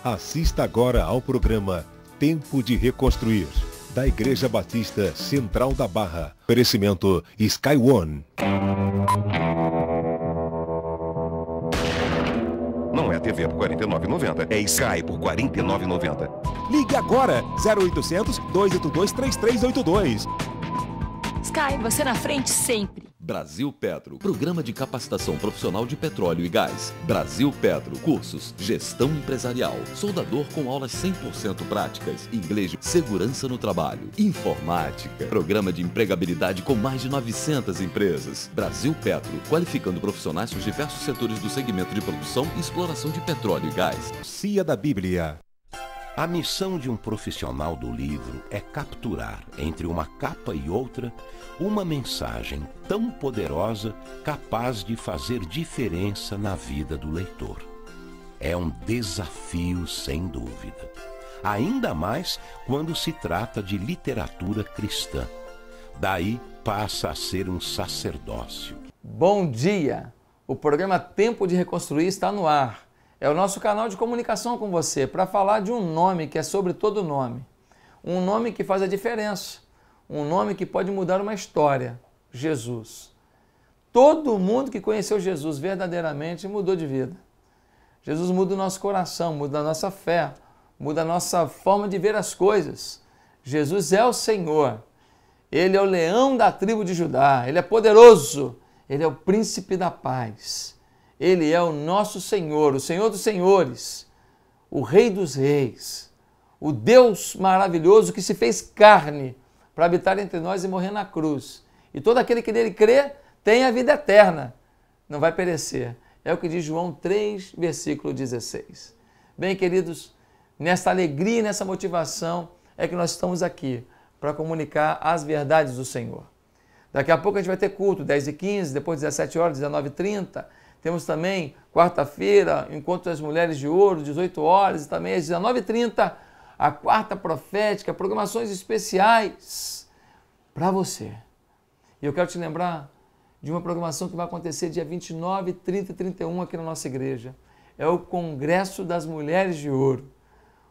Assista agora ao programa Tempo de Reconstruir, da Igreja Batista Central da Barra. Oferecimento Sky One. Não é TV por R$ 49,90, é Sky por R$ 49,90. Ligue agora, 0800 282 3382. Sky, você na frente sempre. Brasil Petro, Programa de Capacitação Profissional de Petróleo e Gás. Brasil Petro, cursos, gestão empresarial, soldador com aulas 100% práticas, inglês, segurança no trabalho, informática, programa de empregabilidade com mais de 900 empresas. Brasil Petro, qualificando profissionais nos diversos setores do segmento de produção e exploração de petróleo e gás. Cia da Bíblia. A missão de um profissional do livro é capturar, entre uma capa e outra, uma mensagem tão poderosa capaz de fazer diferença na vida do leitor. É um desafio sem dúvida. Ainda mais quando se trata de literatura cristã. Daí passa a ser um sacerdócio. Bom dia! O programa Tempo de Reconstruir está no ar. É o nosso canal de comunicação com você para falar de um nome que é sobre todo nome. Um nome que faz a diferença. Um nome que pode mudar uma história. Jesus. Todo mundo que conheceu Jesus verdadeiramente mudou de vida. Jesus muda o nosso coração, muda a nossa fé, muda a nossa forma de ver as coisas. Jesus é o Senhor. Ele é o leão da tribo de Judá. Ele é poderoso. Ele é o príncipe da paz. Ele é o nosso Senhor, o Senhor dos senhores, o Rei dos reis, o Deus maravilhoso que se fez carne para habitar entre nós e morrer na cruz. E todo aquele que nele crê tem a vida eterna, não vai perecer. É o que diz João 3, versículo 16. Bem, queridos, nessa alegria e nessa motivação é que nós estamos aqui para comunicar as verdades do Senhor. Daqui a pouco a gente vai ter culto, 10h15, depois 17 horas, 19h30. Temos também, quarta-feira, Encontro das Mulheres de Ouro, 18 horas, e também às 19h30, a quarta profética, programações especiais para você. E eu quero te lembrar de uma programação que vai acontecer dia 29, 30 e 31 aqui na nossa igreja. É o Congresso das Mulheres de Ouro.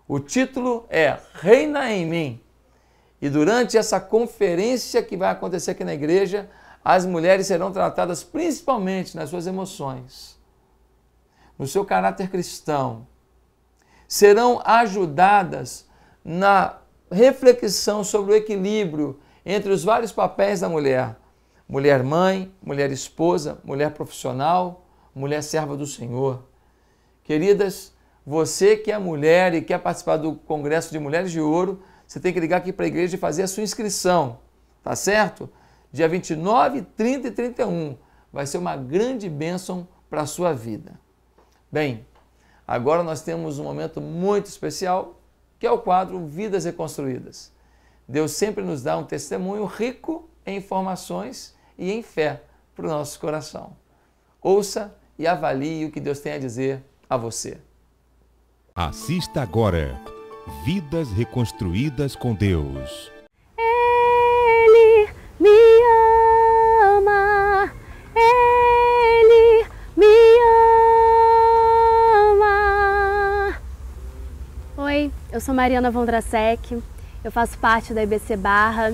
O título é Reina em Mim. E durante essa conferência que vai acontecer aqui na igreja, as mulheres serão tratadas principalmente nas suas emoções, no seu caráter cristão. Serão ajudadas na reflexão sobre o equilíbrio entre os vários papéis da mulher. Mulher mãe, mulher esposa, mulher profissional, mulher serva do Senhor. Queridas, você que é mulher e quer participar do Congresso de Mulheres de Ouro, você tem que ligar aqui para a igreja e fazer a sua inscrição, tá certo? Dia 29, 30 e 31 vai ser uma grande bênção para a sua vida. Bem, agora nós temos um momento muito especial, que é o quadro Vidas Reconstruídas. Deus sempre nos dá um testemunho rico em informações e em fé para o nosso coração. Ouça e avalie o que Deus tem a dizer a você. Assista agora Vidas Reconstruídas com Deus. Ele me ama, Ele me ama. Oi, eu sou Mariana Vondrasek, eu faço parte da IBC Barra,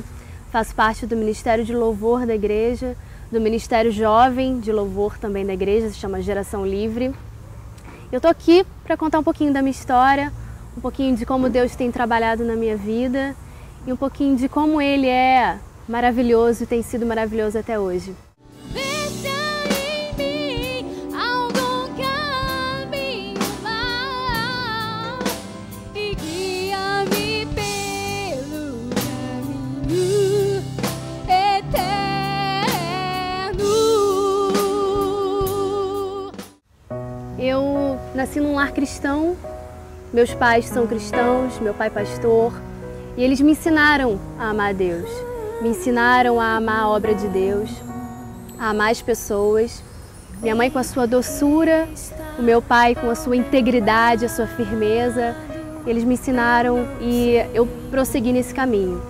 faço parte do Ministério de Louvor da igreja, do Ministério Jovem de Louvor também da igreja, se chama Geração Livre. Eu tô aqui para contar um pouquinho da minha história, um pouquinho de como Deus tem trabalhado na minha vida e um pouquinho de como Ele é maravilhoso e tem sido maravilhoso até hoje. Eu nasci num lar cristão, meus pais são cristãos, meu pai é pastor, e eles me ensinaram a amar a Deus, me ensinaram a amar a obra de Deus, a amar as pessoas. Minha mãe com a sua doçura, o meu pai com a sua integridade, a sua firmeza, eles me ensinaram e eu prossegui nesse caminho.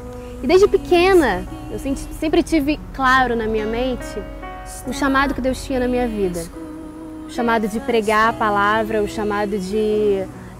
E desde pequena, eu sempre tive claro na minha mente o chamado que Deus tinha na minha vida. O chamado de pregar a palavra, o chamado de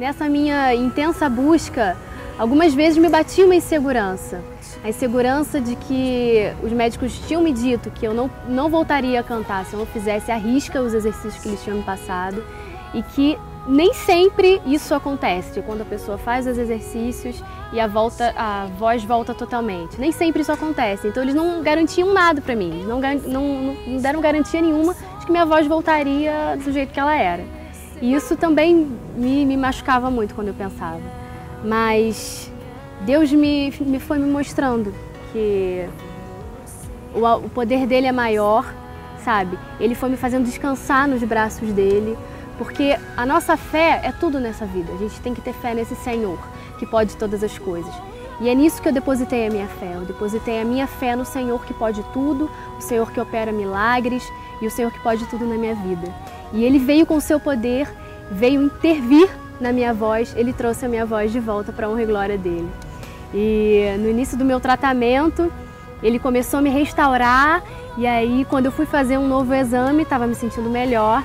Nessa minha intensa busca, algumas vezes me batia uma insegurança. A insegurança de que os médicos tinham me dito que eu não voltaria a cantar se eu não fizesse à risca os exercícios que eles tinham me passado e que nem sempre isso acontece, quando a pessoa faz os exercícios e a voz volta totalmente. Nem sempre isso acontece, então eles não garantiam nada para mim, não deram garantia nenhuma de que minha voz voltaria do jeito que ela era. E isso também me machucava muito quando eu pensava. Mas Deus foi me mostrando que o poder dele é maior, sabe? Ele foi me fazendo descansar nos braços dele, porque a nossa fé é tudo nessa vida. A gente tem que ter fé nesse Senhor, que pode todas as coisas. E é nisso que eu depositei a minha fé. Eu depositei a minha fé no Senhor que pode tudo, o Senhor que opera milagres e o Senhor que pode tudo na minha vida. E Ele veio com o seu poder, veio intervir na minha voz, Ele trouxe a minha voz de volta para a honra e glória dele. E no início do meu tratamento, Ele começou a me restaurar, e aí quando eu fui fazer um novo exame, estava me sentindo melhor,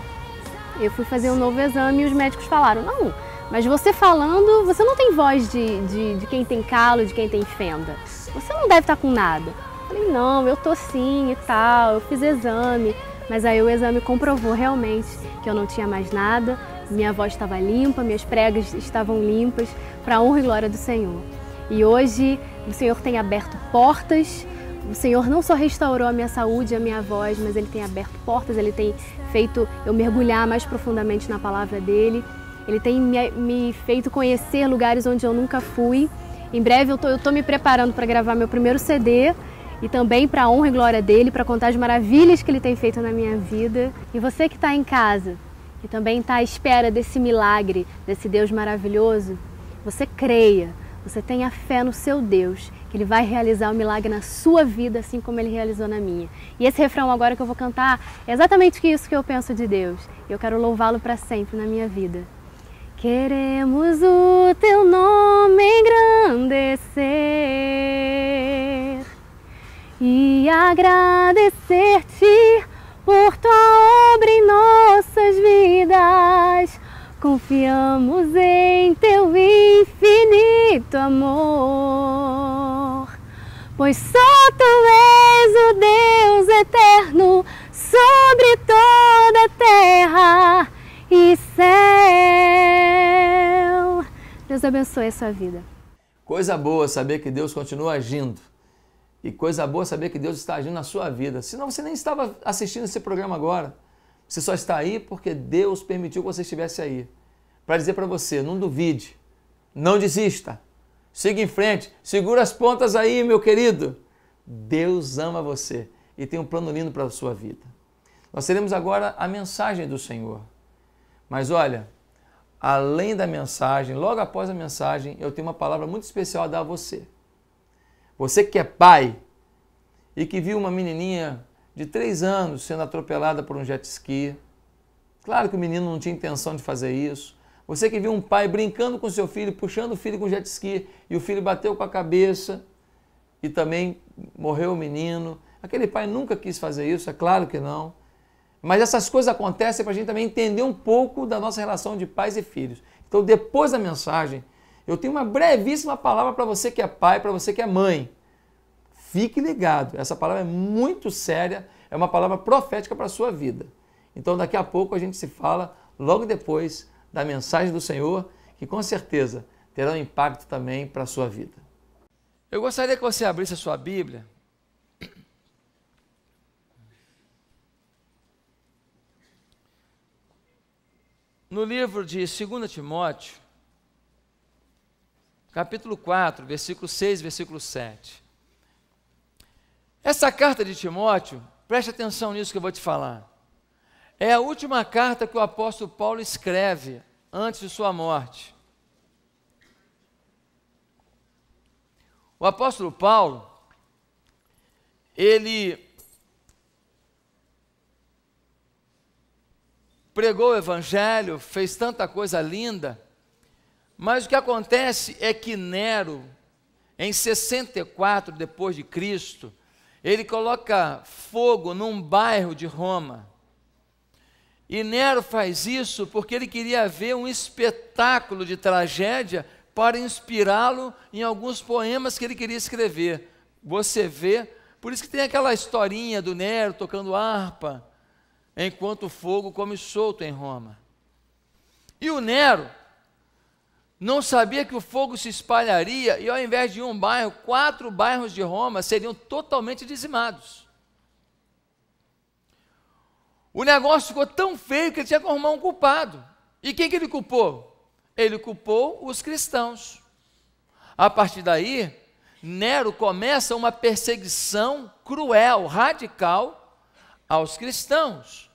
eu fui fazer um novo exame e os médicos falaram, não, mas você falando, você não tem voz de quem tem calo, de quem tem fenda. Você não deve estar com nada. Eu falei, não, eu tô sim e tal, eu fiz exame. Mas aí o exame comprovou realmente que eu não tinha mais nada, minha voz estava limpa, minhas pregas estavam limpas, para a honra e glória do Senhor. E hoje o Senhor tem aberto portas. O Senhor não só restaurou a minha saúde, a minha voz, mas Ele tem aberto portas, Ele tem feito eu mergulhar mais profundamente na palavra dEle. Ele tem me feito conhecer lugares onde eu nunca fui. Em breve eu tô me preparando para gravar meu primeiro CD e também para a honra e glória dEle, para contar as maravilhas que Ele tem feito na minha vida. E você que está em casa, que também está à espera desse milagre, desse Deus maravilhoso, você creia, você tenha fé no seu Deus, que Ele vai realizar o milagre na sua vida, assim como Ele realizou na minha. E esse refrão agora que eu vou cantar é exatamente isso que eu penso de Deus. Eu quero louvá-lo para sempre na minha vida. Queremos o Teu nome engrandecer e agradecer-te por Tua obra em nossas vidas. Confiamos em Teu infinito amor, pois só Tu és o Deus eterno sobre toda a terra e céu. Deus abençoe a sua vida. Coisa boa saber que Deus continua agindo. E coisa boa saber que Deus está agindo na sua vida. Senão você nem estava assistindo esse programa agora. Você só está aí porque Deus permitiu que você estivesse aí. Para dizer para você, não duvide, não desista, siga em frente, segura as pontas aí, meu querido. Deus ama você e tem um plano lindo para a sua vida. Nós teremos agora a mensagem do Senhor. Mas olha, além da mensagem, logo após a mensagem, eu tenho uma palavra muito especial a dar a você. Você que é pai e que viu uma menininha de 3 anos sendo atropelada por um jet ski. Claro que o menino não tinha intenção de fazer isso. Você que viu um pai brincando com seu filho, puxando o filho com jet ski e o filho bateu com a cabeça e também morreu o menino. Aquele pai nunca quis fazer isso, é claro que não. Mas essas coisas acontecem para a gente também entender um pouco da nossa relação de pais e filhos. Então, depois da mensagem, eu tenho uma brevíssima palavra para você que é pai, para você que é mãe. Fique ligado, essa palavra é muito séria, é uma palavra profética para a sua vida. Então, daqui a pouco a gente se fala logo depois da mensagem do Senhor, que com certeza terá um impacto também para a sua vida. Eu gostaria que você abrisse a sua Bíblia no livro de 2 Timóteo, capítulo 4, versículo 6, versículo 7. Essa carta de Timóteo, preste atenção nisso que eu vou te falar, é a última carta que o apóstolo Paulo escreve antes de sua morte. O apóstolo Paulo, ele pregou o evangelho, fez tanta coisa linda, mas o que acontece é que Nero, em 64 depois de Cristo, ele coloca fogo num bairro de Roma. E Nero faz isso porque ele queria ver um espetáculo de tragédia para inspirá-lo em alguns poemas que ele queria escrever. Você vê, por isso que tem aquela historinha do Nero tocando harpa, enquanto o fogo come solto em Roma. E o Nero não sabia que o fogo se espalharia e ao invés de um bairro, 4 bairros de Roma seriam totalmente dizimados. O negócio ficou tão feio que ele tinha que arrumar um culpado. E quem que ele culpou? Ele culpou os cristãos. A partir daí, Nero começa uma perseguição cruel, radical aos cristãos.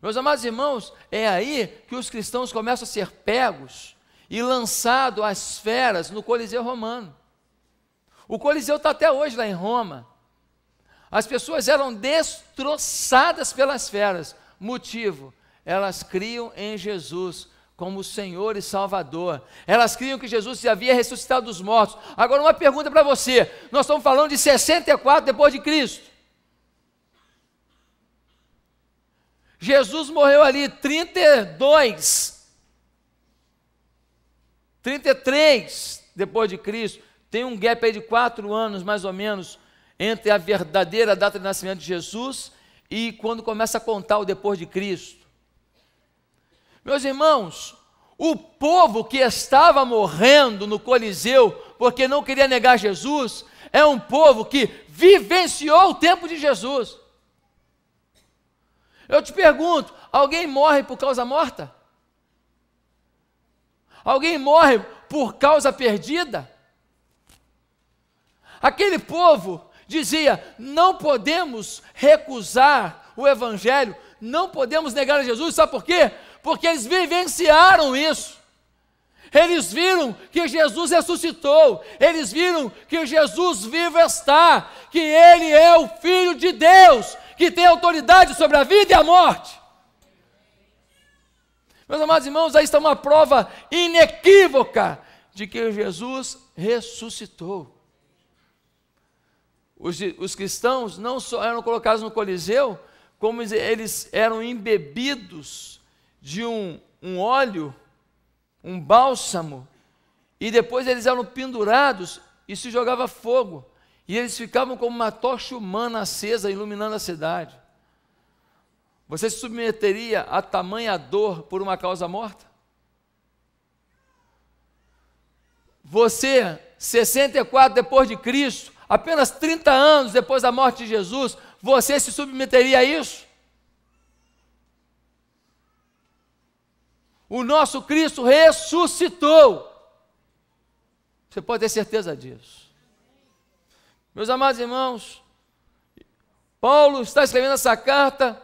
Meus amados irmãos, é aí que os cristãos começam a ser pegos e lançados às feras no Coliseu Romano. O Coliseu está até hoje lá em Roma. As pessoas eram destroçadas pelas feras. Motivo, elas criam em Jesus como Senhor e Salvador. Elas criam que Jesus se havia ressuscitado dos mortos. Agora uma pergunta para você. Nós estamos falando de 64 depois de Cristo. Jesus morreu ali 33 depois de Cristo. Tem um gap aí de 4 anos mais ou menos entre a verdadeira data de nascimento de Jesus e quando começa a contar o depois de Cristo. Meus irmãos, o povo que estava morrendo no Coliseu porque não queria negar Jesus, é um povo que vivenciou o tempo de Jesus. Eu te pergunto, alguém morre por causa morta? Alguém morre por causa perdida? Aquele povo dizia, não podemos recusar o Evangelho, não podemos negar a Jesus, sabe por quê? Porque eles vivenciaram isso. Eles viram que Jesus ressuscitou, eles viram que Jesus vivo está, que Ele é o Filho de Deus, que tem autoridade sobre a vida e a morte. Meus amados irmãos, aí está uma prova inequívoca de que Jesus ressuscitou. Os cristãos não só eram colocados no Coliseu, como eles eram embebidos de um óleo, um bálsamo, e depois eles eram pendurados e se jogava fogo, e eles ficavam como uma tocha humana acesa, iluminando a cidade. Você se submeteria a tamanha dor por uma causa morta? Você, 64 depois de Cristo, apenas 30 anos depois da morte de Jesus, você se submeteria a isso? O nosso Cristo ressuscitou. Você pode ter certeza disso. Meus amados irmãos, Paulo está escrevendo essa carta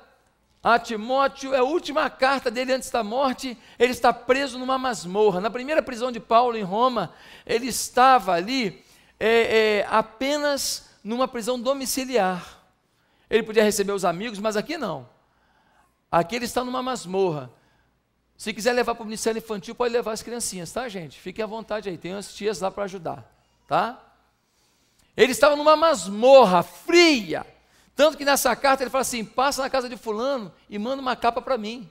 a Timóteo, é a última carta dele antes da morte. Ele está preso numa masmorra. Na primeira prisão de Paulo em Roma, ele estava ali apenas numa prisão domiciliar. Ele podia receber os amigos, mas aqui não. Aqui ele está numa masmorra. Se quiser levar para o Ministério Infantil, pode levar as criancinhas, tá, gente? Fiquem à vontade aí, tem umas tias lá para ajudar, tá? Ele estava numa masmorra fria, tanto que nessa carta ele fala assim, passa na casa de fulano e manda uma capa para mim.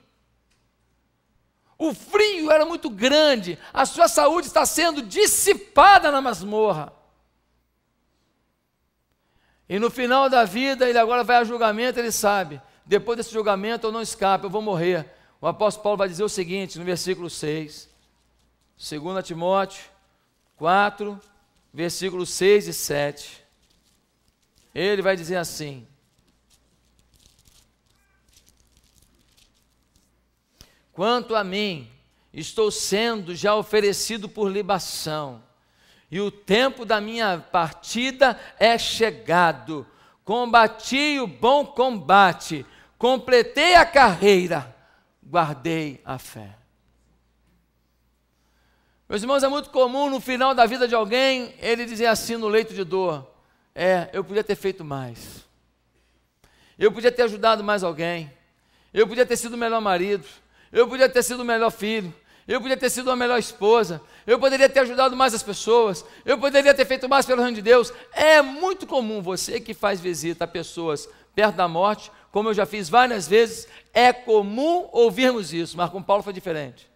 O frio era muito grande, a sua saúde está sendo dissipada na masmorra. E no final da vida, ele agora vai a julgamento, ele sabe, depois desse julgamento eu não escapo, eu vou morrer. O apóstolo Paulo vai dizer o seguinte, no versículo 6, 2 Timóteo 4, versículos 6 e 7. Ele vai dizer assim, quanto a mim, estou sendo já oferecido por libação, e o tempo da minha partida é chegado. Combati o bom combate, completei a carreira, guardei a fé. Meus irmãos, é muito comum no final da vida de alguém, ele dizer assim no leito de dor, eu podia ter feito mais, eu podia ter ajudado mais alguém, eu podia ter sido o melhor marido, eu podia ter sido o melhor filho, eu podia ter sido a melhor esposa, eu poderia ter ajudado mais as pessoas, eu poderia ter feito mais pelo reino de Deus. É muito comum você que faz visita a pessoas perto da morte, como eu já fiz várias vezes, é comum ouvirmos isso, mas com Paulo foi diferente.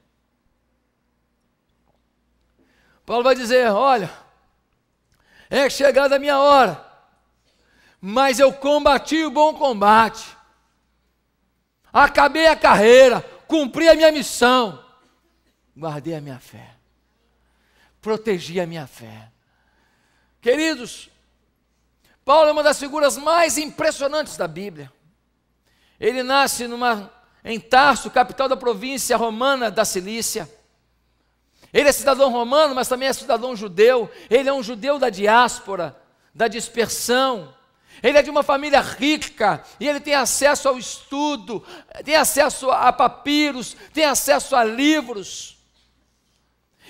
Paulo vai dizer: olha, é chegada a minha hora, mas eu combati o bom combate, acabei a carreira, cumpri a minha missão, guardei a minha fé, protegi a minha fé. Queridos, Paulo é uma das figuras mais impressionantes da Bíblia. Ele nasce em Tarso, capital da província romana da Cilícia. Ele é cidadão romano, mas também é cidadão judeu. Ele é um judeu da diáspora, da dispersão. Ele é de uma família rica e ele tem acesso ao estudo, tem acesso a papiros, tem acesso a livros.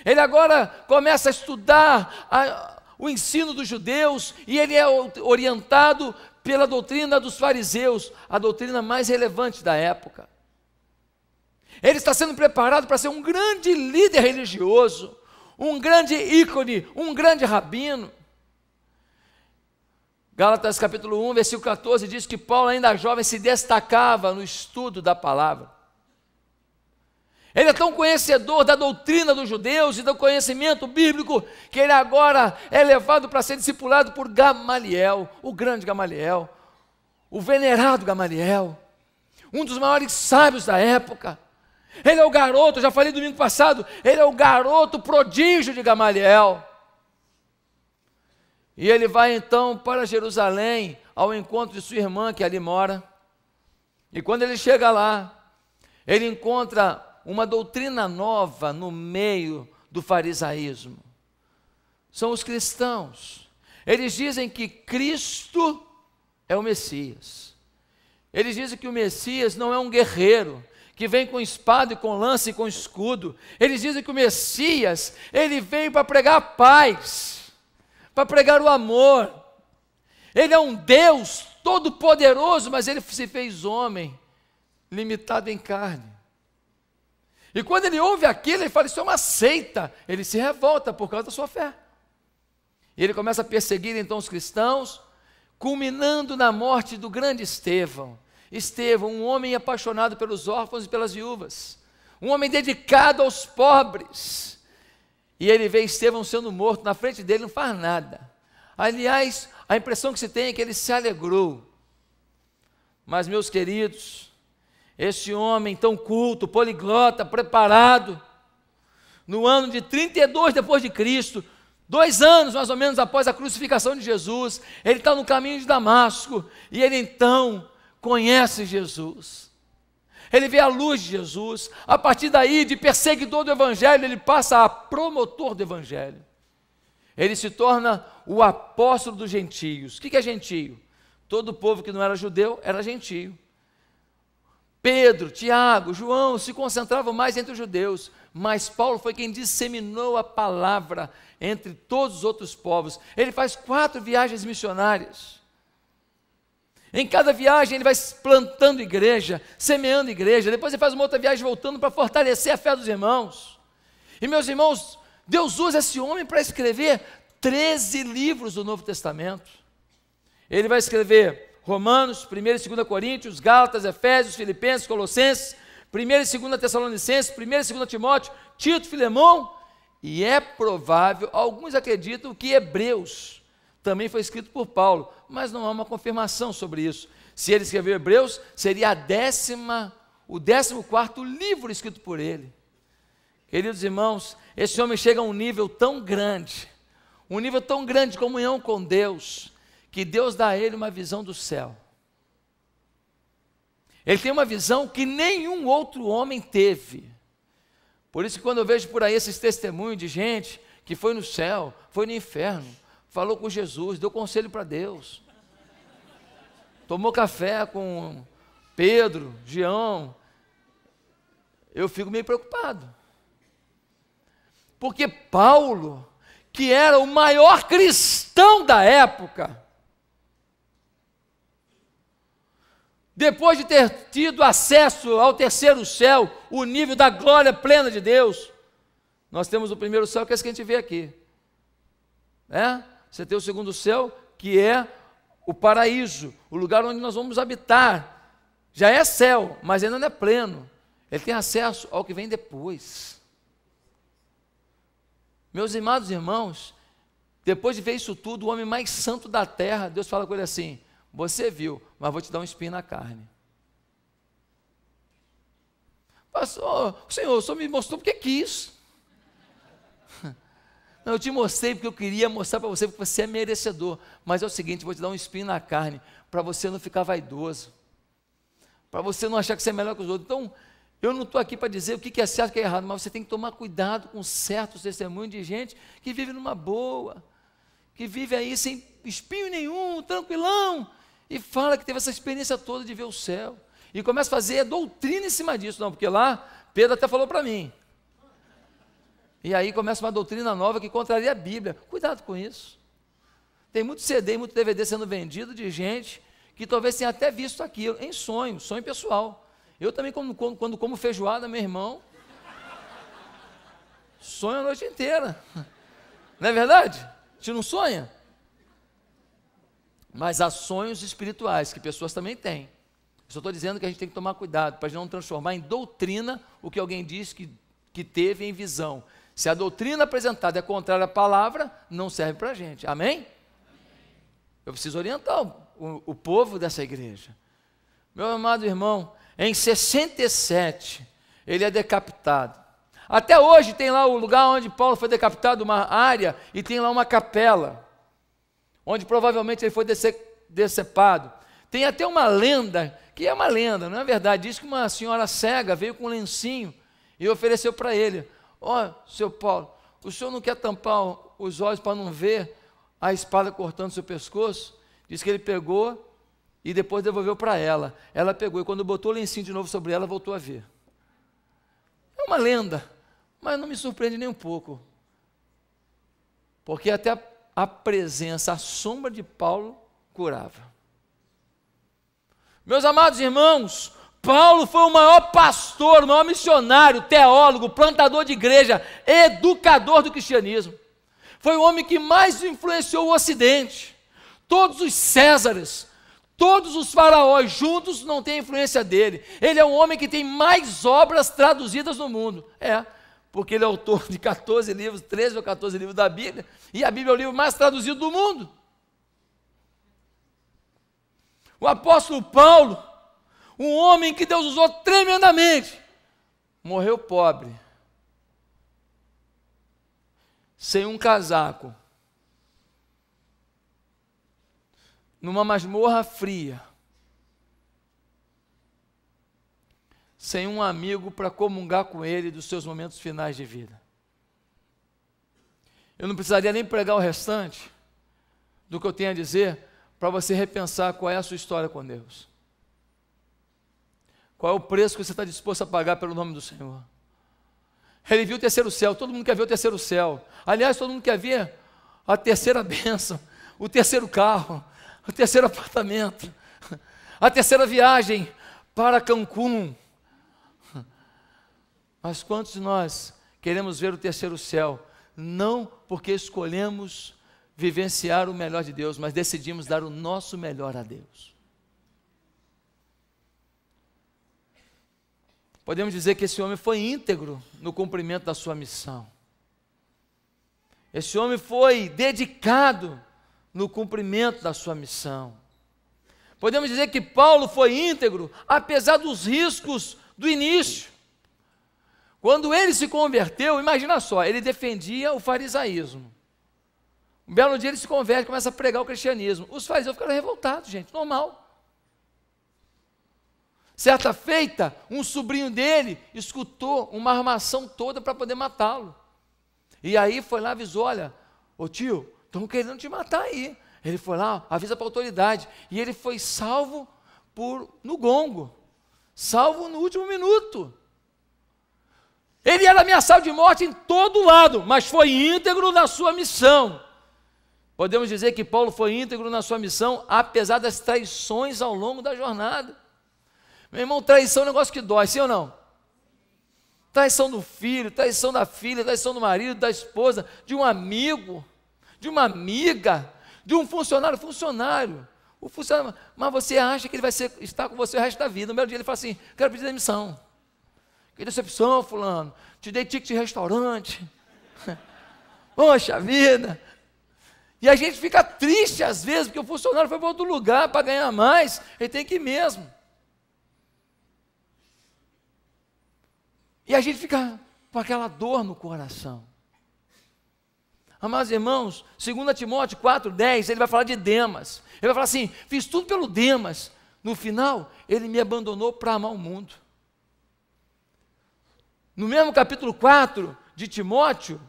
Ele agora começa a estudar o ensino dos judeus e ele é orientado pela doutrina dos fariseus, a doutrina mais relevante da época. Ele está sendo preparado para ser um grande líder religioso, um grande ícone, um grande rabino. Gálatas capítulo 1, versículo 14 diz que Paulo, ainda jovem, se destacava no estudo da palavra. Ele é tão conhecedor da doutrina dos judeus e do conhecimento bíblico, que ele agora é levado para ser discipulado por Gamaliel, o grande Gamaliel, o venerado Gamaliel, um dos maiores sábios da época. Ele é o garoto, eu já falei domingo passado, ele é o garoto prodígio de Gamaliel. E ele vai então para Jerusalém, ao encontro de sua irmã que ali mora. E quando ele chega lá, ele encontra uma doutrina nova no meio do farisaísmo. São os cristãos. Eles dizem que Cristo é o Messias. Eles dizem que o Messias não é um guerreiro, que vem com espada e com lança e com escudo. Eles dizem que o Messias, ele veio para pregar a paz, para pregar o amor. Ele é um Deus todo-poderoso, mas ele se fez homem, limitado em carne. E quando ele ouve aquilo, ele fala: isso é uma seita. Ele se revolta por causa da sua fé. E ele começa a perseguir então os cristãos, culminando na morte do grande Estevão. Estevão, um homem apaixonado pelos órfãos e pelas viúvas, um homem dedicado aos pobres. E ele vê Estevão sendo morto, na frente dele não faz nada. Aliás, a impressão que se tem é que ele se alegrou. Mas, meus queridos, esse homem tão culto, poliglota, preparado, no ano de 32 depois de Cristo, 2 anos mais ou menos após a crucificação de Jesus, ele está no caminho de Damasco, e ele então conhece Jesus. Ele vê a luz de Jesus. A partir daí, de perseguidor do Evangelho, ele passa a promotor do Evangelho. Ele se torna o apóstolo dos gentios. O que é gentio? Todo o povo que não era judeu era gentio. Pedro, Tiago, João se concentravam mais entre os judeus, mas Paulo foi quem disseminou a palavra entre todos os outros povos. Ele faz 4 viagens missionárias. Em cada viagem ele vai plantando igreja, semeando igreja. Depois ele faz uma outra viagem voltando para fortalecer a fé dos irmãos. E, meus irmãos, Deus usa esse homem para escrever 13 livros do Novo Testamento. Ele vai escrever Romanos, 1 e 2 Coríntios, Gálatas, Efésios, Filipenses, Colossenses, 1 e 2 Tessalonicenses, 1 e 2 Timóteo, Tito, Filemão, e é provável, alguns acreditam que Hebreus também foi escrito por Paulo, mas não há uma confirmação sobre isso. Se ele escreveu Hebreus, seria o 14º livro escrito por ele. Queridos irmãos, esse homem chega a um nível tão grande de comunhão com Deus, que Deus dá a ele uma visão do céu. Ele tem uma visão que nenhum outro homem teve. Por isso que quando eu vejo por aí esses testemunhos de gente que foi no céu, foi no inferno, falou com Jesus, deu conselho para Deus, tomou café com Pedro, Gião, eu fico meio preocupado. Porque Paulo, que era o maior cristão da época, depois de ter tido acesso ao terceiro céu, o nível da glória plena de Deus, nós temos o primeiro céu, que é esse que a gente vê aqui. Você tem o segundo céu, que é o paraíso, o lugar onde nós vamos habitar já é céu, mas ainda não é pleno. Ele tem acesso ao que vem depois. Meus amados irmãos, depois de ver isso tudo, o homem mais santo da terra, Deus fala com ele assim: você viu, mas vou te dar um espinho na carne. Pastor, o senhor me mostrou porque quis. Não, eu te mostrei porque eu queria mostrar para você, porque você é merecedor. Mas é o seguinte, vou te dar um espinho na carne, para você não ficar vaidoso, para você não achar que você é melhor que os outros. Então, eu não estou aqui para dizer o que é certo e o que é errado, mas você tem que tomar cuidado com certos testemunhos de gente que vive numa boa, que vive aí sem espinho nenhum, tranquilão, e fala que teve essa experiência toda de ver o céu, e começa a fazer doutrina em cima disso. Não, porque lá, Pedro até falou para mim, e aí começa uma doutrina nova que contraria a Bíblia. Cuidado com isso. Tem muito CD e muito DVD sendo vendido de gente que talvez tenha até visto aquilo em sonho pessoal. Eu também, quando como feijoada, meu irmão, sonho a noite inteira. Não é verdade? A gente não sonha? Mas há sonhos espirituais que pessoas também têm. Eu só estou dizendo que a gente tem que tomar cuidado para não transformar em doutrina o que alguém diz que teve em visão. Se a doutrina apresentada é contrária à palavra, não serve para a gente. Amém? Eu preciso orientar o povo dessa igreja. Meu amado irmão, em 67, ele é decapitado. Até hoje tem lá o lugar onde Paulo foi decapitado, uma área, e tem lá uma capela, onde provavelmente ele foi decepado. Tem até uma lenda, que é uma lenda, não é verdade? Diz que uma senhora cega veio com um lencinho e ofereceu para ele: ó, seu Paulo, o senhor não quer tampar os olhos para não ver a espada cortando seu pescoço? Diz que ele pegou e depois devolveu para ela. Ela pegou e quando botou o lencinho de novo sobre ela, voltou a ver. É uma lenda, mas não me surpreende nem um pouco. Porque até a presença, a sombra de Paulo curava. Meus amados irmãos, Paulo foi o maior pastor, o maior missionário, teólogo, plantador de igreja, educador do cristianismo. Foi o homem que mais influenciou o Ocidente. Todos os Césares, todos os faraós juntos não têm a influência dele. Ele é um homem que tem mais obras traduzidas no mundo. Porque ele é autor de 14 livros, 13 ou 14 livros da Bíblia, e a Bíblia é o livro mais traduzido do mundo. O apóstolo Paulo, um homem que Deus usou tremendamente, morreu pobre, sem um casaco, numa masmorra fria, sem um amigo para comungar com ele dos seus momentos finais de vida. Eu não precisaria nem pregar o restante do que eu tenho a dizer para você repensar qual é a sua história com Deus. Qual é o preço que você está disposto a pagar pelo nome do Senhor? Ele viu o terceiro céu, todo mundo quer ver o terceiro céu. Aliás, todo mundo quer ver a terceira bênção, o terceiro carro, o terceiro apartamento, a terceira viagem para Cancún. Mas quantos de nós queremos ver o terceiro céu? Não porque escolhemos vivenciar o melhor de Deus, mas decidimos dar o nosso melhor a Deus. Podemos dizer que esse homem foi íntegro no cumprimento da sua missão. Esse homem foi dedicado no cumprimento da sua missão. Podemos dizer que Paulo foi íntegro, apesar dos riscos do início. Quando ele se converteu, imagina só, ele defendia o farisaísmo. Um belo dia ele se converte, começa a pregar o cristianismo. Os fariseus ficaram revoltados, gente, normal. Certa feita, um sobrinho dele escutou uma armação toda para poder matá-lo. E aí foi lá e avisou: olha, ô tio, estão querendo te matar aí. Ele foi lá, avisa para a autoridade. E ele foi salvo no gongo, salvo no último minuto. Ele era ameaçado de morte em todo lado, mas foi íntegro na sua missão. Podemos dizer que Paulo foi íntegro na sua missão, apesar das traições ao longo da jornada. Meu irmão, traição é um negócio que dói, sim ou não? Traição do filho, traição da filha, traição do marido, da esposa, de um amigo, de uma amiga, de um funcionário. O funcionário, mas você acha que ele vai estar com você o resto da vida? No primeiro dia ele fala assim, quero pedir demissão. Que decepção, fulano. Te dei ticket de restaurante. Poxa vida. E a gente fica triste às vezes, porque o funcionário foi para outro lugar para ganhar mais. Ele tem que ir mesmo. E a gente fica com aquela dor no coração. Amados irmãos, 2 Timóteo 4,10, ele vai falar de Demas. Ele vai falar assim, fiz tudo pelo Demas. No final, ele me abandonou para amar o mundo. No mesmo capítulo 4 de Timóteo,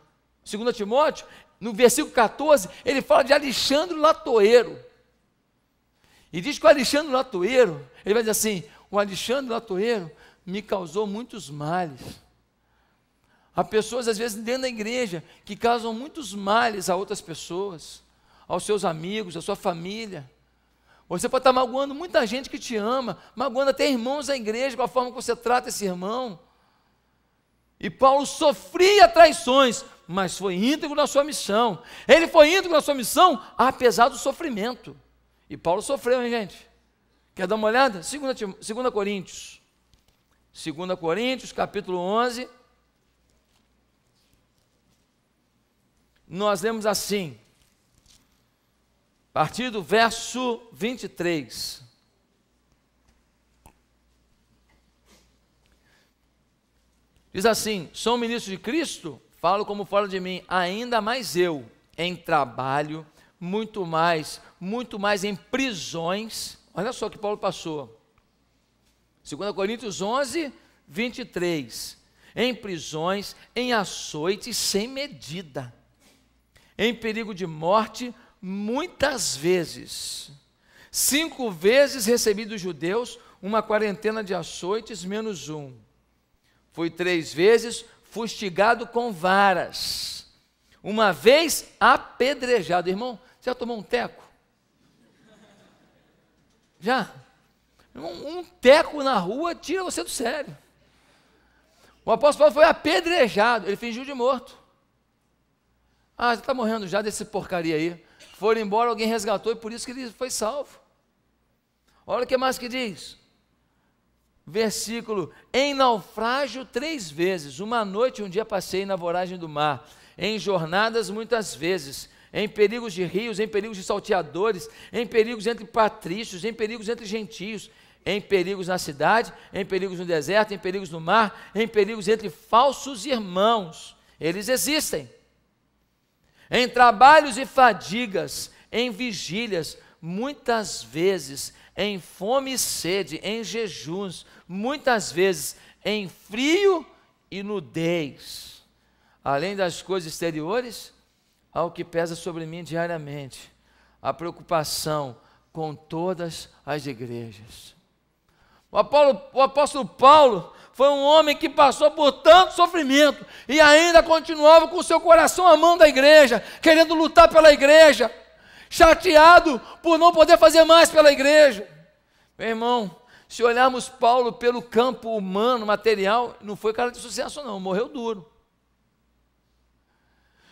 2 Timóteo, no versículo 14, ele fala de Alexandre Latoeiro. E diz que o Alexandre Latoeiro, ele vai dizer assim, o Alexandre Latoeiro me causou muitos males. Há pessoas, às vezes, dentro da igreja, que causam muitos males a outras pessoas, aos seus amigos, à sua família. Você pode estar magoando muita gente que te ama, magoando até irmãos da igreja, com a forma que você trata esse irmão. E Paulo sofria traições, mas foi íntegro na sua missão. Ele foi íntegro na sua missão, apesar do sofrimento. E Paulo sofreu, hein, gente? Quer dar uma olhada? 2 Coríntios. 2 Coríntios, capítulo 11. Nós lemos assim, a partir do verso 23. Diz assim, sou um ministro de Cristo, falo como fora de mim, ainda mais eu, em trabalho, muito mais em prisões. Olha só o que Paulo passou. 2 Coríntios 11, 23. Em prisões, em açoites sem medida. Em perigo de morte, muitas vezes. 5 vezes recebi dos judeus uma quarentena de açoites menos 1. Fui 3 vezes fustigado com varas. 1 vez apedrejado. Irmão, você já tomou um teco? Já? Um teco na rua tira você do sério. O apóstolo Paulo foi apedrejado. Ele fingiu de morto. Ah, você está morrendo já desse porcaria aí. Foram embora, alguém resgatou e por isso que ele foi salvo. Olha o que mais que diz. Versículo, em naufrágio 3 vezes, 1 noite e 1 dia passei na voragem do mar, em jornadas muitas vezes, em perigos de rios, em perigos de salteadores, em perigos entre patrícios, em perigos entre gentios, em perigos na cidade, em perigos no deserto, em perigos no mar, em perigos entre falsos irmãos. Eles existem. Em trabalhos e fadigas, em vigílias, muitas vezes em fome e sede, em jejuns, muitas vezes em frio e nudez. Além das coisas exteriores, há o que pesa sobre mim diariamente, a preocupação com todas as igrejas. O apóstolo Paulo foi um homem que passou por tanto sofrimento e ainda continuava com o seu coração amando a igreja, querendo lutar pela igreja, chateado por não poder fazer mais pela igreja. Meu irmão, se olharmos Paulo pelo campo humano, material, não foi cara de sucesso não, morreu duro.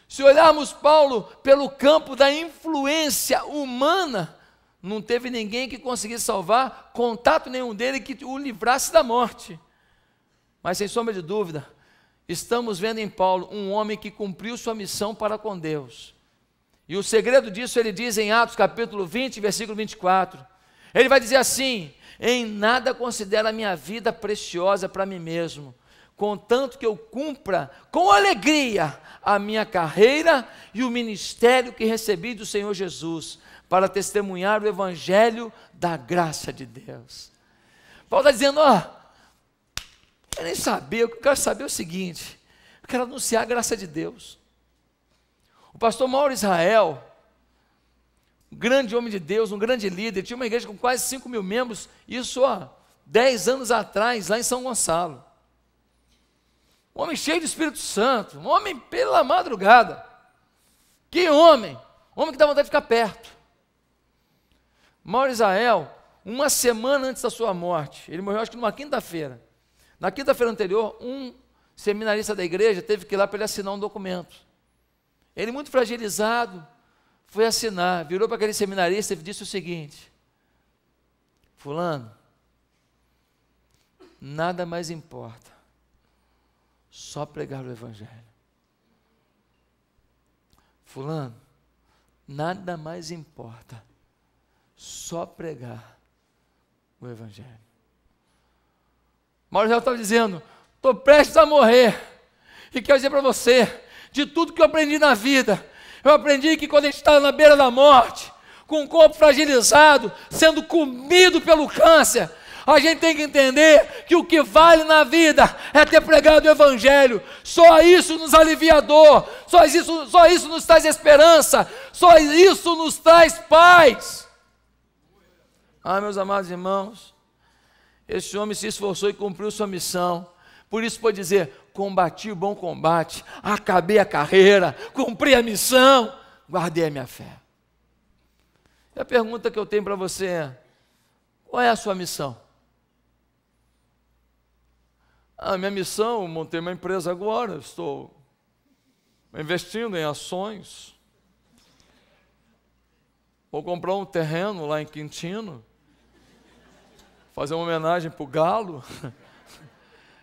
Se olharmos Paulo pelo campo da influência humana, não teve ninguém que conseguisse salvar, contato nenhum dele que o livrasse da morte. Mas sem sombra de dúvida, estamos vendo em Paulo um homem que cumpriu sua missão para com Deus. E o segredo disso ele diz em Atos capítulo 20, versículo 24. Ele vai dizer assim, em nada considero a minha vida preciosa para mim mesmo, contanto que eu cumpra com alegria a minha carreira e o ministério que recebi do Senhor Jesus, para testemunhar o evangelho da graça de Deus. Paulo está dizendo, eu nem saber, eu quero saber o seguinte, eu quero anunciar a graça de Deus. O pastor Mauro Israel, um grande homem de Deus, um grande líder, tinha uma igreja com quase 5 mil membros, isso 10 anos atrás, lá em São Gonçalo. Um homem cheio de Espírito Santo, um homem pela madrugada. Que homem! Homem que dá vontade de ficar perto. Mauro Israel, uma semana antes da sua morte, ele morreu acho que numa quinta-feira. Na quinta-feira anterior, um seminarista da igreja teve que ir lá para ele assinar um documento. Ele muito fragilizado, foi assinar, virou para aquele seminarista e disse o seguinte, fulano, nada mais importa, só pregar o Evangelho. Fulano, nada mais importa, só pregar o Evangelho. Mauro já estava dizendo, estou prestes a morrer, e quero dizer para você, de tudo que eu aprendi na vida, eu aprendi que quando a gente está na beira da morte, com o corpo fragilizado, sendo comido pelo câncer, a gente tem que entender que o que vale na vida é ter pregado o Evangelho. Só isso nos alivia a dor, só isso nos traz esperança, só isso nos traz paz. Ah, meus amados irmãos, esse homem se esforçou e cumpriu sua missão. Por isso pode dizer, combati o bom combate, acabei a carreira, cumpri a missão, guardei a minha fé. E a pergunta que eu tenho para você é, qual é a sua missão? A minha missão, eu montei uma empresa agora, estou investindo em ações, vou comprar um terreno lá em Quintino, fazer uma homenagem para o Galo.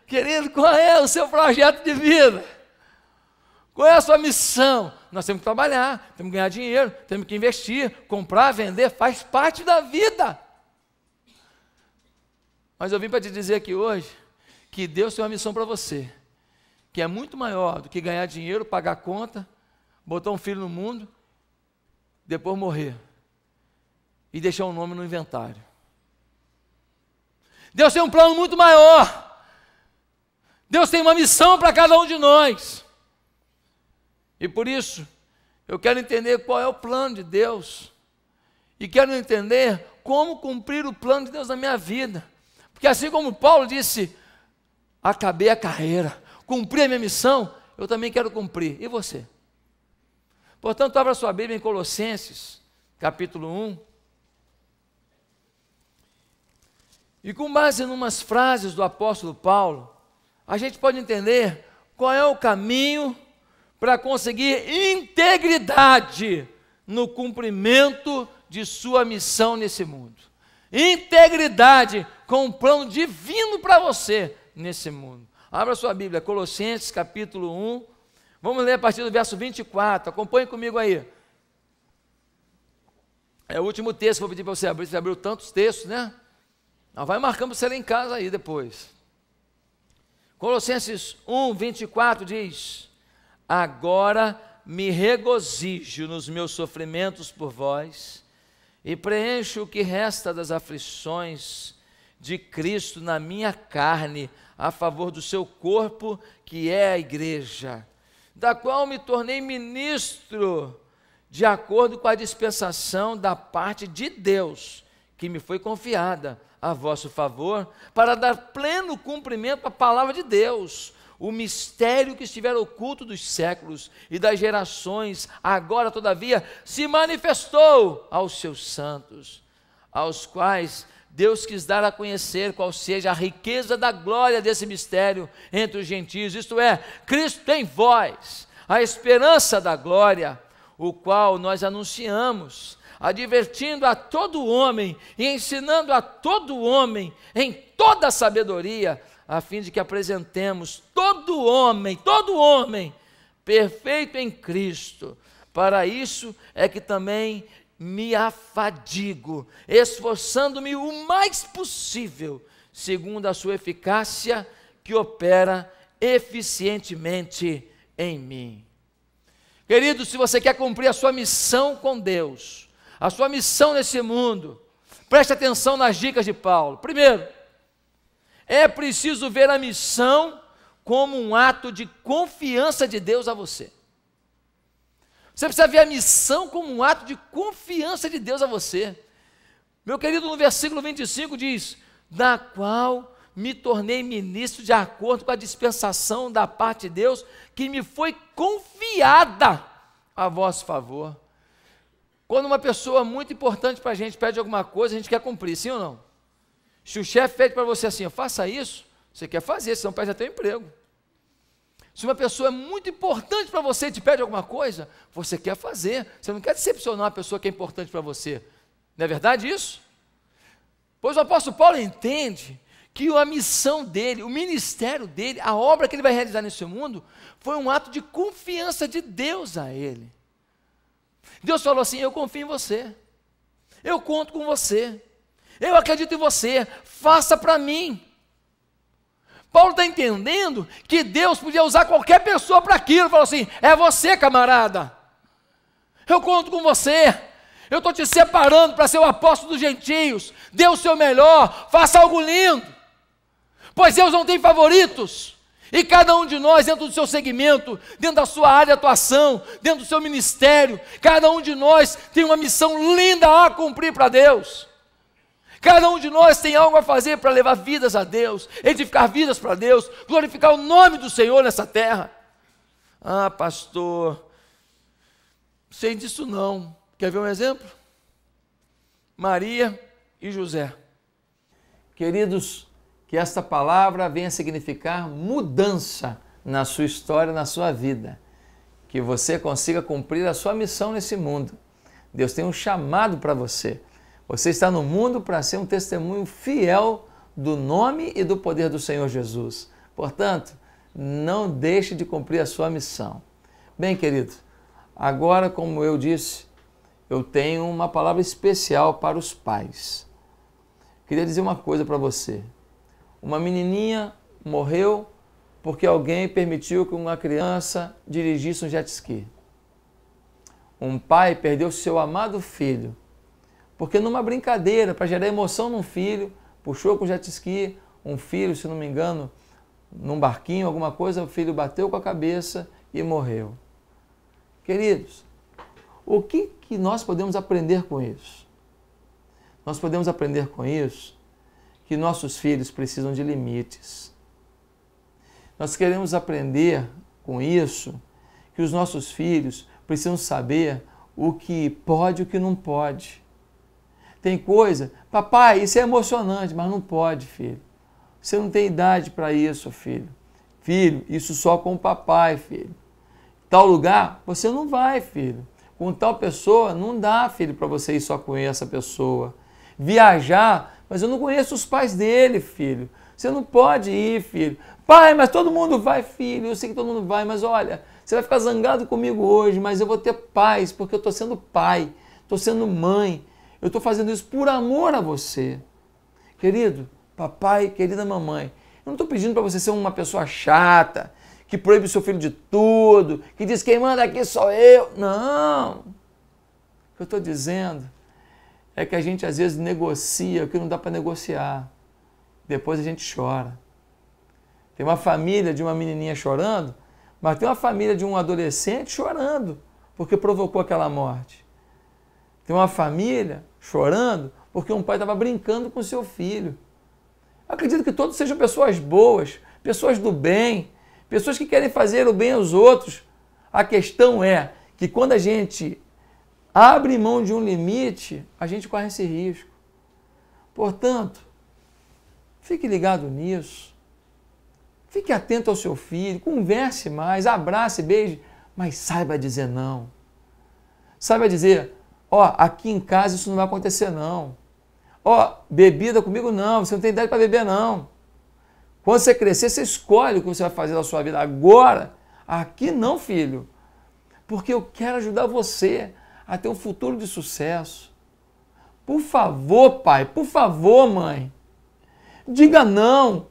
Querido, qual é o seu projeto de vida? Qual é a sua missão? Nós temos que trabalhar, temos que ganhar dinheiro, temos que investir, comprar, vender, faz parte da vida. Mas eu vim para te dizer aqui hoje, que Deus tem uma missão para você, que é muito maior do que ganhar dinheiro, pagar conta, botar um filho no mundo, depois morrer e deixar um nome no inventário. Deus tem um plano muito maior. Deus tem uma missão para cada um de nós. E por isso, eu quero entender qual é o plano de Deus. E quero entender como cumprir o plano de Deus na minha vida. Porque assim como Paulo disse, acabei a carreira, cumpri a minha missão, eu também quero cumprir. E você? Portanto, abra sua Bíblia em Colossenses, capítulo 1. E com base em umas frases do apóstolo Paulo, a gente pode entender qual é o caminho para conseguir integridade no cumprimento de sua missão nesse mundo. Integridade com um plano divino para você nesse mundo. Abra sua Bíblia, Colossenses capítulo 1, vamos ler a partir do verso 24, acompanhe comigo aí. É o último texto que eu vou pedir para você abrir, você abriu tantos textos, né? Não, vai marcando para você ler em casa aí depois. Colossenses 1, 24 diz, agora me regozijo nos meus sofrimentos por vós e preencho o que resta das aflições de Cristo na minha carne, a favor do seu corpo, que é a igreja, da qual me tornei ministro, de acordo com a dispensação da parte de Deus, que me foi confiada a vosso favor, para dar pleno cumprimento à palavra de Deus, o mistério que estiver oculto dos séculos e das gerações, agora, todavia, se manifestou aos seus santos, aos quais Deus quis dar a conhecer qual seja a riqueza da glória desse mistério entre os gentios, isto é, Cristo em vós, a esperança da glória, o qual nós anunciamos, advertindo a todo homem e ensinando a todo homem em toda a sabedoria, a fim de que apresentemos todo homem, perfeito em Cristo. Para isso é que também me afadigo, esforçando-me o mais possível, segundo a sua eficácia, que opera eficientemente em mim. Querido, se você quer cumprir a sua missão com Deus, a sua missão nesse mundo, preste atenção nas dicas de Paulo. Primeiro, é preciso ver a missão como um ato de confiança de Deus a você. Você precisa ver a missão como um ato de confiança de Deus a você. Meu querido, no versículo 25 diz, da qual me tornei ministro de acordo com a dispensação da parte de Deus, que me foi confiada a vosso favor. Quando uma pessoa muito importante para a gente pede alguma coisa, a gente quer cumprir, sim ou não? Se o chefe pede para você assim, faça isso, você quer fazer, senão perde até o emprego. Se uma pessoa é muito importante para você e te pede alguma coisa, você quer fazer. Você não quer decepcionar uma pessoa que é importante para você. Não é verdade isso? Pois o apóstolo Paulo entende que a missão dele, o ministério dele, a obra que ele vai realizar nesse mundo, foi um ato de confiança de Deus a ele. Deus falou assim: eu confio em você, eu conto com você, eu acredito em você, faça para mim. Paulo está entendendo que Deus podia usar qualquer pessoa para aquilo. Falou assim: é você, camarada, eu conto com você, eu estou te separando para ser o apóstolo dos gentios, dê o seu melhor, faça algo lindo, pois Deus não tem favoritos, e cada um de nós, dentro do seu segmento, dentro da sua área de atuação, dentro do seu ministério, cada um de nós tem uma missão linda a cumprir para Deus. Cada um de nós tem algo a fazer para levar vidas a Deus, edificar vidas para Deus, glorificar o nome do Senhor nessa terra. Ah, pastor, não sei disso não. Quer ver um exemplo? Maria e José. Queridos, que esta palavra venha significar mudança na sua história, na sua vida. Que você consiga cumprir a sua missão nesse mundo. Deus tem um chamado para você. Você está no mundo para ser um testemunho fiel do nome e do poder do Senhor Jesus. Portanto, não deixe de cumprir a sua missão. Bem, querido, agora, como eu disse, eu tenho uma palavra especial para os pais. Queria dizer uma coisa para você. Uma menininha morreu porque alguém permitiu que uma criança dirigisse um jet ski. Um pai perdeu seu amado filho porque numa brincadeira, para gerar emoção num filho, puxou com o jet ski, um filho, se não me engano, num barquinho, alguma coisa, o filho bateu com a cabeça e morreu. Queridos, o que nós podemos aprender com isso? Nós podemos aprender com isso que nossos filhos precisam de limites. Nós queremos aprender com isso que os nossos filhos precisam saber o que pode e o que não pode. Tem coisa, papai, isso é emocionante, mas não pode, filho. Você não tem idade para isso, filho. Filho, isso só com o papai, filho. Tal lugar, você não vai, filho. Com tal pessoa, não dá, filho, para você ir só com essa pessoa. Viajar, mas eu não conheço os pais dele, filho. Você não pode ir, filho. Pai, mas todo mundo vai, filho. Eu sei que todo mundo vai, mas olha, você vai ficar zangado comigo hoje, mas eu vou ter paz, porque eu estou sendo pai, estou sendo mãe. Eu estou fazendo isso por amor a você. Querido, papai, querida mamãe, eu não estou pedindo para você ser uma pessoa chata, que proíbe o seu filho de tudo, que diz quem manda aqui sou eu. Não. O que eu estou dizendo é que a gente às vezes negocia o que não dá para negociar. Depois a gente chora. Tem uma família de uma menininha chorando, mas tem uma família de um adolescente chorando porque provocou aquela morte. Tem uma família chorando porque um pai estava brincando com seu filho. Acredito que todos sejam pessoas boas, pessoas do bem, pessoas que querem fazer o bem aos outros. A questão é que quando a gente abre mão de um limite, a gente corre esse risco. Portanto, fique ligado nisso. Fique atento ao seu filho, converse mais, abrace, beije, mas saiba dizer não. Saiba dizer: ó, aqui em casa isso não vai acontecer não. Ó, bebida comigo não, você não tem idade para beber não. Quando você crescer, você escolhe o que você vai fazer na sua vida. Agora, aqui não, filho. Porque eu quero ajudar você a ter um futuro de sucesso. Por favor, pai, por favor, mãe, diga não.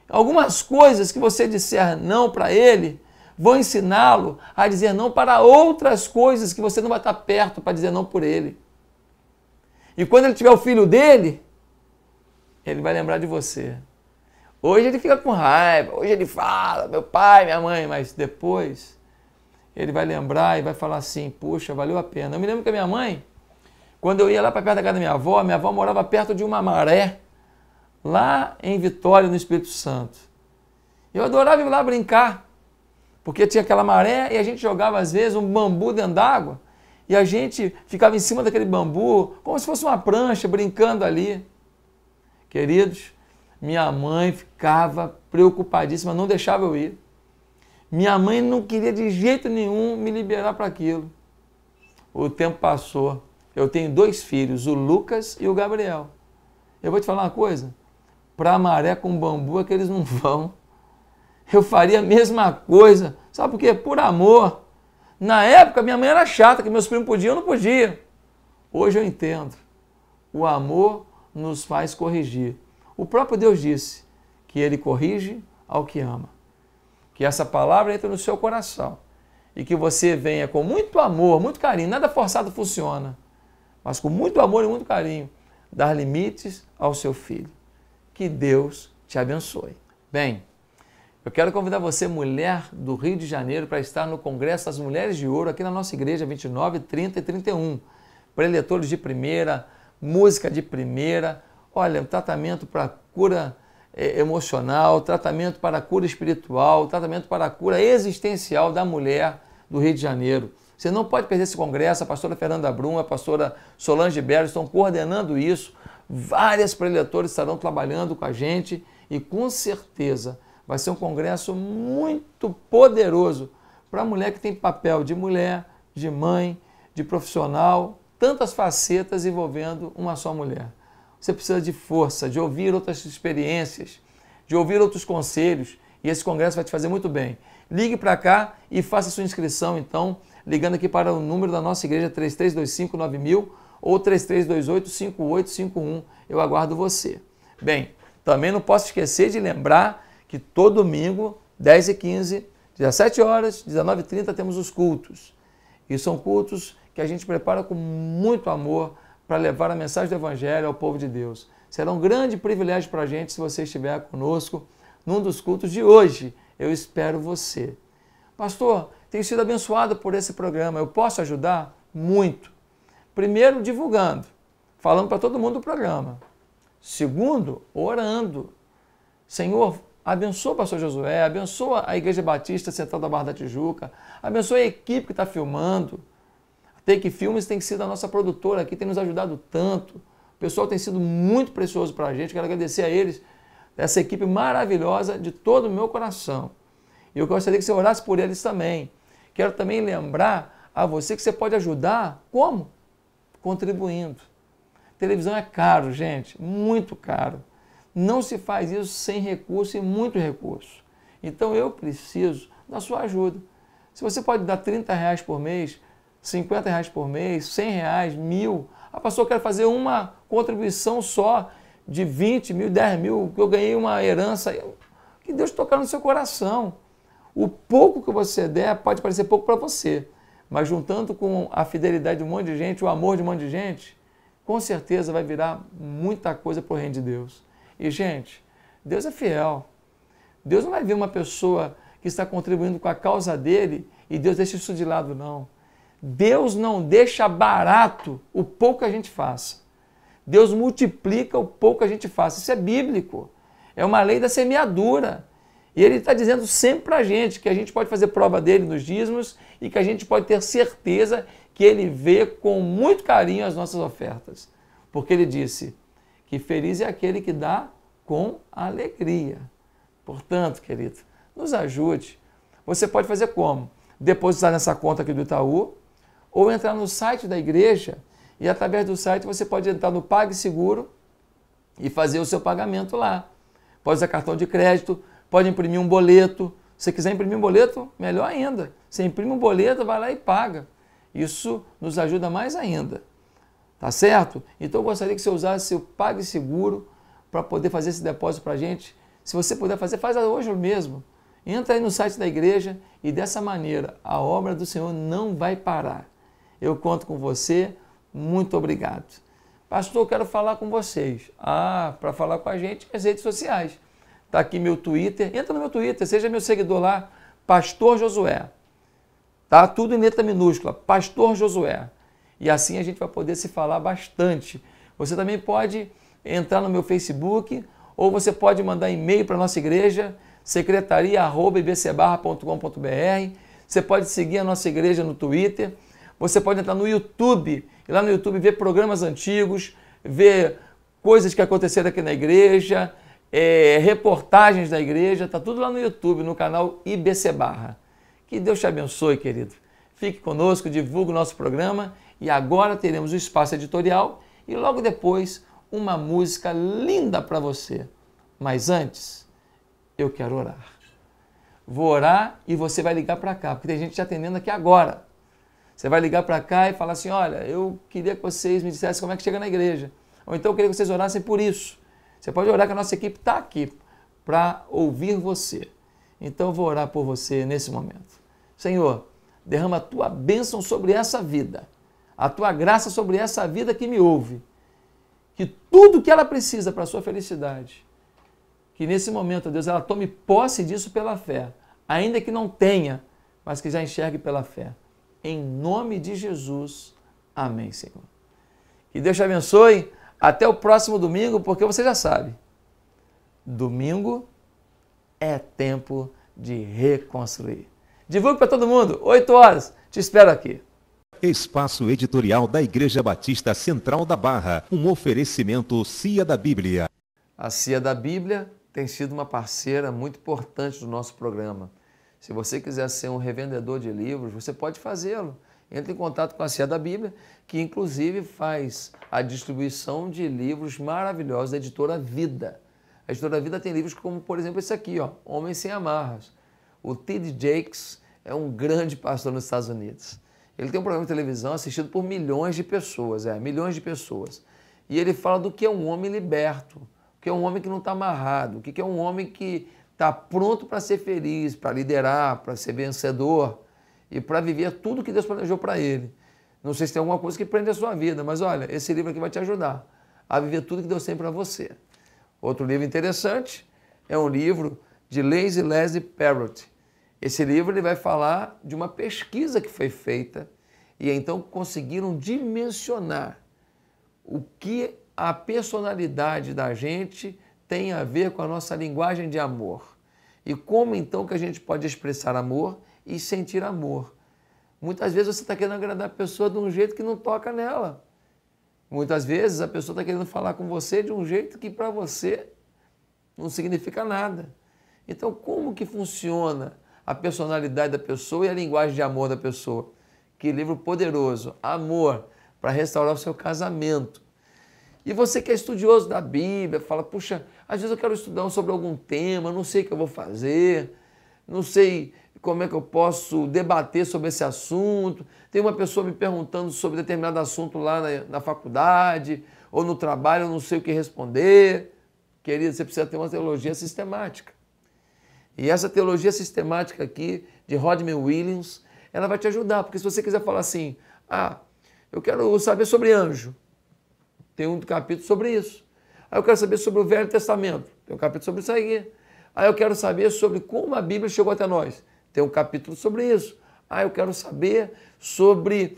Algumas coisas que você disser não para ele vão ensiná-lo a dizer não para outras coisas que você não vai estar perto para dizer não por ele. E quando ele tiver o filho dele, ele vai lembrar de você. Hoje ele fica com raiva, hoje ele fala, meu pai, minha mãe, mas depois ele vai lembrar e vai falar assim: puxa, valeu a pena. Eu me lembro que a minha mãe, quando eu ia lá para perto da casa da minha avó morava perto de uma maré, lá em Vitória, no Espírito Santo. Eu adorava ir lá brincar, porque tinha aquela maré e a gente jogava às vezes um bambu dentro d'água e a gente ficava em cima daquele bambu, como se fosse uma prancha, brincando ali. Queridos, minha mãe ficava preocupadíssima, não deixava eu ir. Minha mãe não queria de jeito nenhum me liberar para aquilo. O tempo passou. Eu tenho 2 filhos, o Lucas e o Gabriel. Eu vou te falar uma coisa, para maré com bambu é que eles não vão. Eu faria a mesma coisa, sabe por quê? Por amor. Na época minha mãe era chata, que meus primos podiam, eu não podia. Hoje eu entendo, o amor nos faz corrigir. O próprio Deus disse que Ele corrige ao que ama. Que essa palavra entre no seu coração e que você venha com muito amor, muito carinho, nada forçado funciona, mas com muito amor e muito carinho, dar limites ao seu filho. Que Deus te abençoe. Bem, eu quero convidar você, mulher do Rio de Janeiro, para estar no Congresso das Mulheres de Ouro, aqui na nossa igreja, 29, 30 e 31. Preletores de primeira, música de primeira, olha, tratamento para cura emocional, tratamento para a cura espiritual, tratamento para a cura existencial da mulher do Rio de Janeiro. Você não pode perder esse congresso, a pastora Fernanda Brum, a pastora Solange Berro estão coordenando isso, várias preletores estarão trabalhando com a gente e com certeza vai ser um congresso muito poderoso para a mulher que tem papel de mulher, de mãe, de profissional, tantas facetas envolvendo uma só mulher. Você precisa de força, de ouvir outras experiências, de ouvir outros conselhos, e esse congresso vai te fazer muito bem. Ligue para cá e faça sua inscrição, então, ligando aqui para o número da nossa igreja, 3325-9000 ou 3328-5851. Eu aguardo você. Bem, também não posso esquecer de lembrar que todo domingo, 10h15, 17 horas, 19h30, temos os cultos. E são cultos que a gente prepara com muito amor para levar a mensagem do Evangelho ao povo de Deus. Será um grande privilégio para a gente se você estiver conosco num dos cultos de hoje. Eu espero você. Pastor, tenho sido abençoado por esse programa. Eu posso ajudar? Muito. Primeiro, divulgando, falando para todo mundo do programa. Segundo, orando. Senhor, abençoa o pastor Josué, abençoa a Igreja Batista Central da Barra da Tijuca, abençoa a equipe que está filmando. Take Filmes tem sido a nossa produtora aqui, tem nos ajudado tanto. O pessoal tem sido muito precioso para a gente. Quero agradecer a eles, essa equipe maravilhosa de todo o meu coração. E eu gostaria que você orasse por eles também. Quero também lembrar a você que você pode ajudar. Como? Contribuindo. Televisão é caro, gente, muito caro. Não se faz isso sem recurso e muito recurso. Então eu preciso da sua ajuda. Se você pode dar R$30 por mês, R$50 por mês, R$100, 1.000. A pastor quer fazer uma contribuição só de 20 mil, 10 mil, que eu ganhei uma herança. Que Deus tocar no seu coração. O pouco que você der pode parecer pouco para você, mas juntando com a fidelidade de um monte de gente, o amor de um monte de gente, com certeza vai virar muita coisa para o reino de Deus. E, gente, Deus é fiel. Deus não vai ver uma pessoa que está contribuindo com a causa dele e Deus deixa isso de lado, não. Deus não deixa barato o pouco que a gente faça. Deus multiplica o pouco que a gente faz. Isso é bíblico. É uma lei da semeadura. E Ele está dizendo sempre para a gente que a gente pode fazer prova dele nos dízimos e que a gente pode ter certeza que Ele vê com muito carinho as nossas ofertas. Porque Ele disse que feliz é aquele que dá com alegria. Portanto, querido, nos ajude. Você pode fazer como? Depositar nessa conta aqui do Itaú, ou entrar no site da igreja e através do site você pode entrar no PagSeguro e fazer o seu pagamento lá. Pode usar cartão de crédito, pode imprimir um boleto. Se você quiser imprimir um boleto, melhor ainda. Você imprime um boleto, vai lá e paga. Isso nos ajuda mais ainda. Tá certo? Então eu gostaria que você usasse o PagSeguro para poder fazer esse depósito para a gente. Se você puder fazer, faz hoje mesmo. Entra aí no site da igreja e dessa maneira a obra do Senhor não vai parar. Eu conto com você. Muito obrigado. Pastor, eu quero falar com vocês. Para falar com a gente, as redes sociais. Está aqui meu Twitter. Entra no meu Twitter, seja meu seguidor lá, Pastor Josué. Tá? Tudo em letra minúscula, Pastor Josué. E assim a gente vai poder se falar bastante. Você também pode entrar no meu Facebook ou você pode mandar e-mail para a nossa igreja, secretaria@ibcbarra.com.br. Você pode seguir a nossa igreja no Twitter. Você pode entrar no YouTube, e lá no YouTube ver programas antigos, ver coisas que aconteceram aqui na igreja, reportagens da igreja, está tudo lá no YouTube, no canal IBC Barra. Que Deus te abençoe, querido. Fique conosco, divulgue o nosso programa e agora teremos o espaço editorial e logo depois uma música linda para você. Mas antes, eu quero orar. Vou orar e você vai ligar para cá, porque tem gente te atendendo aqui agora. Você vai ligar para cá e falar assim, olha, eu queria que vocês me dissessem como é que chega na igreja. Ou então eu queria que vocês orassem por isso. Você pode orar que a nossa equipe está aqui para ouvir você. Então eu vou orar por você nesse momento. Senhor, derrama a tua bênção sobre essa vida, a tua graça sobre essa vida que me ouve, que tudo que ela precisa para a sua felicidade, que nesse momento, Deus, ela tome posse disso pela fé, ainda que não tenha, mas que já enxergue pela fé. Em nome de Jesus, amém, Senhor. Que Deus te abençoe, até o próximo domingo, porque você já sabe, domingo é tempo de reconstruir. Divulgue para todo mundo, 8 horas, te espero aqui. Espaço Editorial da Igreja Batista Central da Barra, um oferecimento CIA da Bíblia. A CIA da Bíblia tem sido uma parceira muito importante do nosso programa. Se você quiser ser um revendedor de livros, você pode fazê-lo. Entre em contato com a CIA da Bíblia, que inclusive faz a distribuição de livros maravilhosos da Editora Vida. A Editora Vida tem livros como, por exemplo, esse aqui, ó, Homens Sem Amarras. O T.D. Jakes é um grande pastor nos Estados Unidos. Ele tem um programa de televisão assistido por milhões de pessoas, milhões de pessoas. E ele fala do que é um homem liberto, o que é um homem que não está amarrado, o que é um homem que está pronto para ser feliz, para liderar, para ser vencedor e para viver tudo que Deus planejou para ele. Não sei se tem alguma coisa que prende a sua vida, mas olha, esse livro aqui vai te ajudar a viver tudo que Deus tem para você. Outro livro interessante é um livro de Lazy Leslie Parrott. Esse livro ele vai falar de uma pesquisa que foi feita e então conseguiram dimensionar o que a personalidade da gente tem a ver com a nossa linguagem de amor e como então que a gente pode expressar amor e sentir amor. Muitas vezes você está querendo agradar a pessoa de um jeito que não toca nela. Muitas vezes a pessoa está querendo falar com você de um jeito que para você não significa nada. Então como que funciona a personalidade da pessoa e a linguagem de amor da pessoa? Que livro poderoso, Amor, para restaurar o seu casamento. E você que é estudioso da Bíblia, fala, puxa, às vezes eu quero estudar sobre algum tema, não sei o que eu vou fazer, não sei como é que eu posso debater sobre esse assunto. Tem uma pessoa me perguntando sobre determinado assunto lá na faculdade ou no trabalho, eu não sei o que responder. Querido, você precisa ter uma teologia sistemática. E essa teologia sistemática aqui, de Rodney Williams, ela vai te ajudar, porque se você quiser falar assim, eu quero saber sobre anjo, tem um capítulo sobre isso. Aí eu quero saber sobre o Velho Testamento, tem um capítulo sobre isso aí. Aí eu quero saber sobre como a Bíblia chegou até nós, tem um capítulo sobre isso. Aí eu quero saber sobre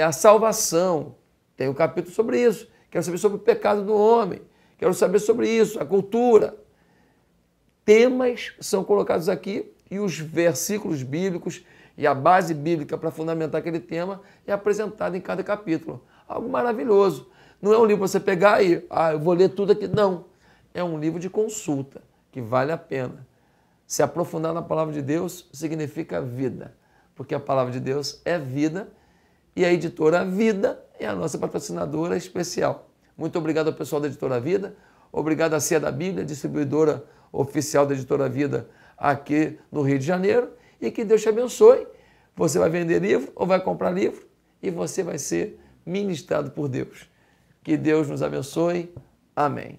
a salvação, tem um capítulo sobre isso. Quero saber sobre o pecado do homem, quero saber sobre isso, a cultura. Temas são colocados aqui e os versículos bíblicos e a base bíblica para fundamentar aquele tema é apresentada em cada capítulo. Algo maravilhoso. Não é um livro para você pegar e, eu vou ler tudo aqui. Não. É um livro de consulta que vale a pena. Se aprofundar na palavra de Deus significa vida, porque a palavra de Deus é vida e a editora Vida é a nossa patrocinadora especial. Muito obrigado ao pessoal da editora Vida, obrigado à CIA da Bíblia, distribuidora oficial da editora Vida aqui no Rio de Janeiro, e que Deus te abençoe. Você vai vender livro ou vai comprar livro e você vai ser ministrado por Deus. Que Deus nos abençoe. Amém.